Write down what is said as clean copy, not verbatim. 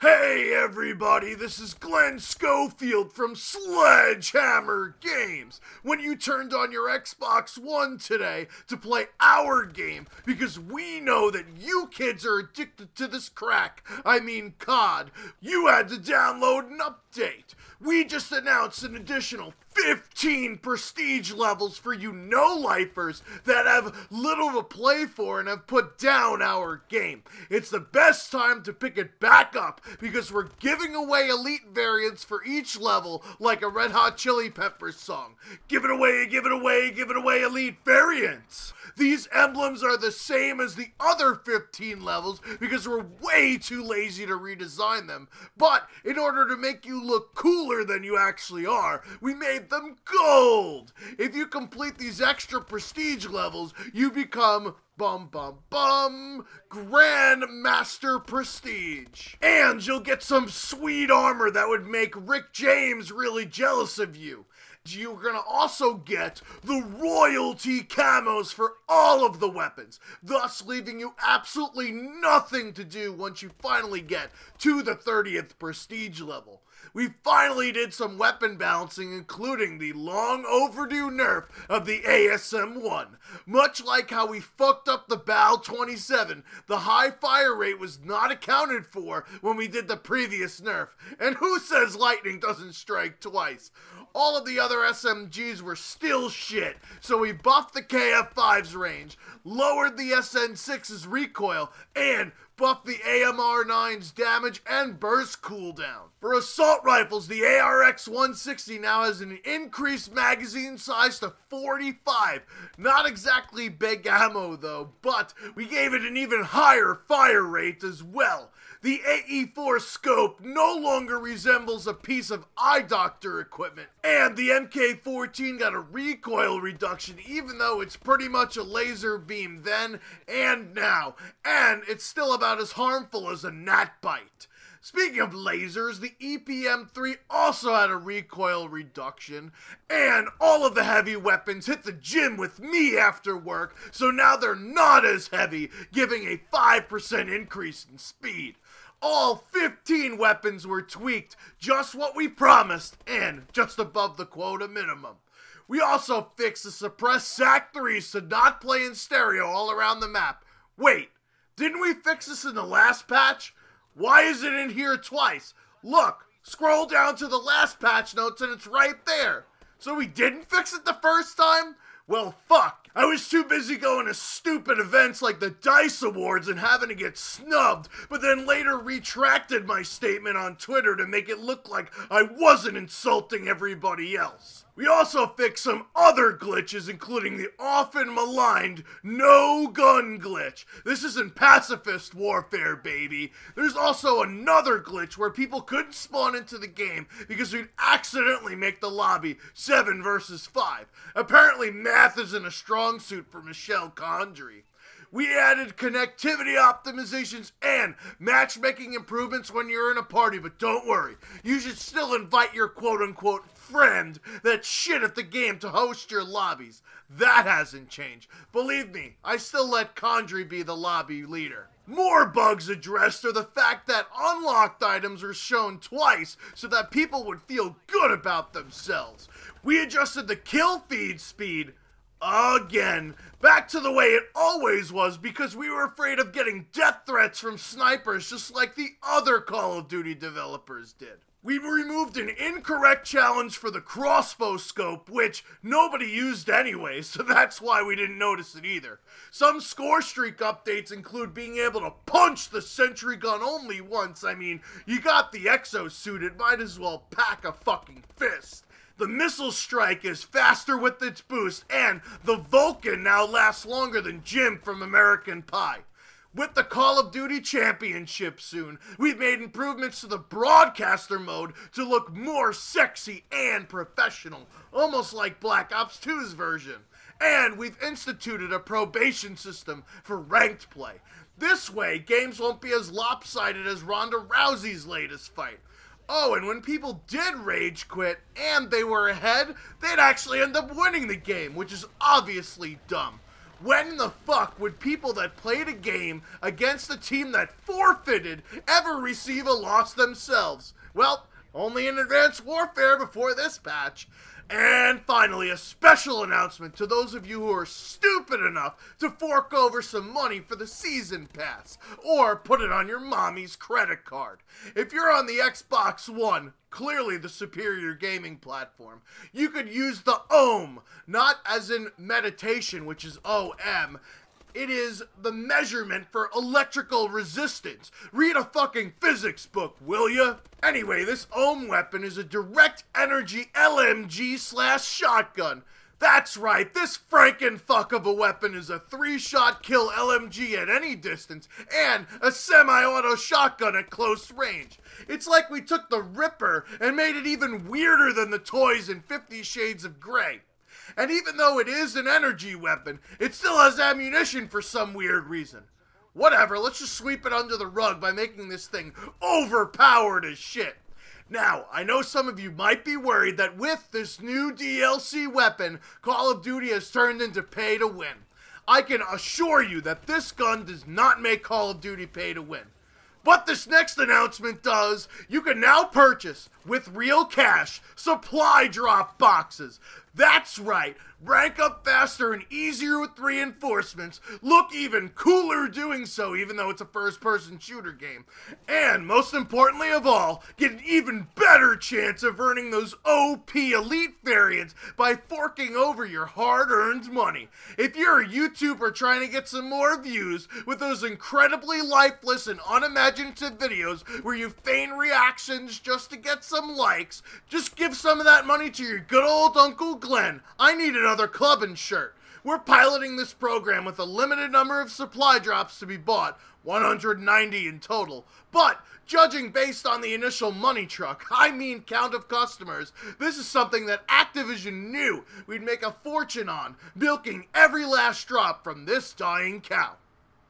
Hey everybody, this is Glenn Schofield from Sledgehammer Games. When you turned on your Xbox One today to play our game, because we know that you kids are addicted to this crack, I mean COD, you had to download an update. We just announced an additional 15 prestige levels for you no-lifers that have little to play for and have put down our game. It's the best time to pick it back up because we're giving away elite variants for each level like a Red Hot Chili Peppers song. Give it away, give it away, give it away, elite variants. These emblems are the same as the other 15 levels because we're way too lazy to redesign them. But in order to make you look cooler than you actually are, we made them gold. If you complete these extra prestige levels, you become Grand Master Prestige. And you'll get some sweet armor that would make Rick James really jealous of you. You're gonna also get the royalty camos for all of the weapons, thus leaving you absolutely nothing to do once you finally get to the 30th prestige level. We finally did some weapon balancing, including the long overdue nerf of the ASM-1. Much like how we fucked up the BAL-27, the high fire rate was not accounted for when we did the previous nerf. And who says lightning doesn't strike twice? All of the other SMGs were still shit, so we buffed the KF-5's range, lowered the SN-6's recoil, and buffed the AMR-9's damage and burst cooldown. For assault rifles, the ARX-160 now has an increased magazine size to 45. Not exactly big ammo though, but we gave it an even higher fire rate as well. The AE4 scope no longer resembles a piece of eye doctor equipment, and the MK14 got a recoil reduction even though it's pretty much a laser beam then and now, and it's still about as harmful as a gnat bite. Speaking of lasers, the EPM3 also had a recoil reduction, and all of the heavy weapons hit the gym with me after work, so now they're not as heavy, giving a 5% increase in speed. All 15 weapons were tweaked, just what we promised, and just above the quota minimum. We also fixed the suppressed SAC-3s to not play in stereo all around the map. Wait, didn't we fix this in the last patch? Why is it in here twice? Look, scroll down to the last patch notes and it's right there. So we didn't fix it the first time? Well, fuck. I was too busy going to stupid events like the DICE Awards and having to get snubbed, but then later retracted my statement on Twitter to make it look like I wasn't insulting everybody else. We also fixed some other glitches, including the often maligned no-gun glitch. This isn't pacifist warfare, baby. There's also another glitch where people couldn't spawn into the game because we'd accidentally make the lobby 7 versus 5. Apparently math isn't a strong suit for Michelle Condry. We added connectivity optimizations and matchmaking improvements when you're in a party, but don't worry, you should still invite your quote-unquote friend that's shit at the game to host your lobbies. That hasn't changed. Believe me, I still let Condry be the lobby leader. More bugs addressed are the fact that unlocked items were shown twice so that people would feel good about themselves. We adjusted the kill feed speed again, back to the way it always was because we were afraid of getting death threats from snipers just like the other Call of Duty developers did. We removed an incorrect challenge for the crossbow scope, which nobody used anyway, so that's why we didn't notice it either. Some score streak updates include being able to punch the sentry gun only once. I mean, you got the exosuit, it might as well pack a fucking fist. The missile strike is faster with its boost, and the Vulcan now lasts longer than Jim from American Pie. With the Call of Duty Championship soon, we've made improvements to the broadcaster mode to look more sexy and professional, almost like Black Ops 2's version. And we've instituted a probation system for ranked play. This way, games won't be as lopsided as Ronda Rousey's latest fight. Oh, and when people did rage quit and they were ahead, they'd actually end up winning the game, which is obviously dumb. When the fuck would people that played a game against a team that forfeited ever receive a loss themselves? Well, only in Advanced Warfare before this patch. And finally, a special announcement to those of you who are stupid enough to fork over some money for the season pass, or put it on your mommy's credit card. If you're on the Xbox One, clearly the superior gaming platform, you could use the ohm, not as in meditation, which is OM. It is the measurement for electrical resistance. Read a fucking physics book, will ya? Anyway, this ohm weapon is a direct energy LMG/shotgun. That's right, this frankenfuck of a weapon is a 3-shot kill LMG at any distance and a semi-auto shotgun at close range. It's like we took the Ripper and made it even weirder than the toys in 50 Shades of Grey. And even though it is an energy weapon, it still has ammunition for some weird reason. Whatever, let's just sweep it under the rug by making this thing overpowered as shit. Now, I know some of you might be worried that with this new DLC weapon, Call of Duty has turned into pay to win. I can assure you that this gun does not make Call of Duty pay to win. But this next announcement does. You can now purchase, with real cash, supply drop boxes. That's right, rank up faster and easier with reinforcements, look even cooler doing so even though it's a first-person shooter game, and most importantly of all, get an even better chance of earning those OP elite variants by forking over your hard-earned money. If you're a YouTuber trying to get some more views with those incredibly lifeless and unimaginative videos where you feign reactions just to get some likes, just give some of that money to your good old Uncle Glenn. I need another clubbing shirt. We're piloting this program with a limited number of supply drops to be bought, 190 in total. But, judging based on the initial money truck, I mean count of customers, this is something that Activision knew we'd make a fortune on, milking every last drop from this dying cow.